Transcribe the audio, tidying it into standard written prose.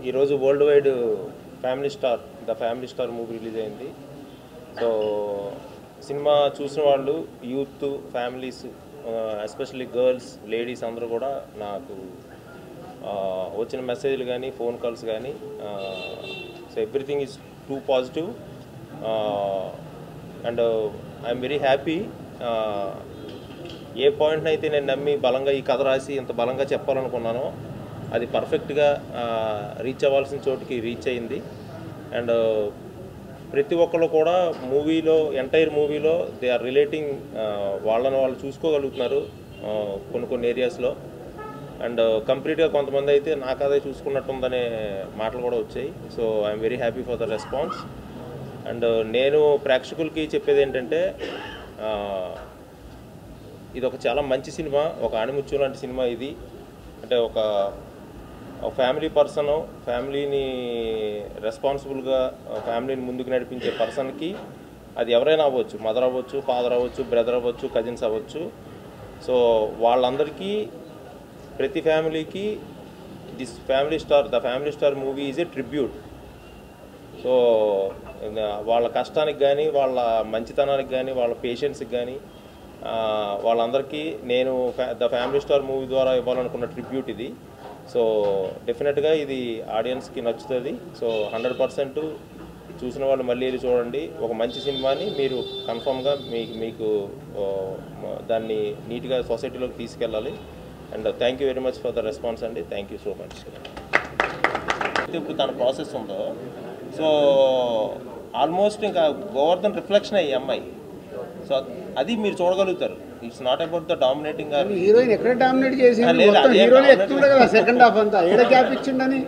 ఈరోజు world wide family star the family star movie release అయింది. So సినిమా చూసిన వాళ్ళు youth families especially girls ladies అందరూ కూడా నాకు వచ్చిన మెసేజ్లు కానీ ఫోన్ కాల్స్ కానీ so everything is too positive and I'm very happy. ఏ పాయింట్ని అయితే నేను నమ్మి బలంగా ఈ కథ రాసి ఇంత బలంగా చెప్పాలనుకున్నానో అది పర్ఫెక్ట్గా రీచ్ అవ్వాల్సిన చోటుకి రీచ్ అయింది. అండ్ ప్రతి ఒక్కరు కూడా మూవీలో ఎంటైర్ మూవీలో దే ఆర్ రిలేటింగ్, వాళ్ళని వాళ్ళు చూసుకోగలుగుతున్నారు కొన్ని ఏరియాస్లో. అండ్ కంప్లీట్గా కొంతమంది అయితే నాకు అదే చూసుకున్నట్టుందనే మాటలు కూడా వచ్చాయి. So I'm very happy for the response. And నేను ప్రేక్షకులకి చెప్పేది ఏంటంటే ఇది ఒక చాలా మంచి సినిమా, ఒక ఆణిముత్యం లాంటి సినిమా ఇది. అంటే ఒక ఫ్యామిలీ పర్సన్, ఫ్యామిలీని రెస్పాన్సిబుల్గా ఫ్యామిలీని ముందుకు నడిపించే పర్సన్కి అది ఎవరైనా అవ్వచ్చు, మదర్ అవ్వచ్చు, ఫాదర్ అవ్వచ్చు, బ్రదర్ అవ్వచ్చు, కజిన్స్ అవ్వచ్చు. సో వాళ్ళందరికీ ప్రతి ఫ్యామిలీకి this family star the family star movie is a tribute. So వాళ్ళ కష్టానికి కానీ వాళ్ళ మంచితనానికి కానీ వాళ్ళ పేషెన్స్కి కానీ వాళ్ళందరికీ నేను ద ఫ్యామిలీ స్టార్ మూవీ ద్వారా ఇవ్వాలనుకున్న ట్రిబ్యూట్ ఇది. సో డెఫినెట్గా ఇది ఆడియన్స్కి నచ్చుతుంది. సో 100% చూసిన వాళ్ళు మళ్ళీ వెళ్ళి చూడండి. ఒక మంచి సినిమాని మీరు కన్ఫామ్గా మీకు దాన్ని నీట్గా సొసైటీలోకి తీసుకెళ్ళాలి. And thank you very much for the response అండి. Thank you so much. ఇప్పుడు తన ప్రాసెస్ ఉందో సో ఆల్మోస్ట్ ఇంకా గోవర్ధన్ రిఫ్లెక్షన్ అయ్యి అమ్మాయి. సో అది మీరు చూడగలుగుతారు. It's not about the dominating. Heroine ఎక్కడ డామినేట్ చేసి హీరోయిన్ ఎక్కువ కదా సెకండ్ హాఫ్ అంతా ఏడ గ్యాప్ ఇచ్చిండని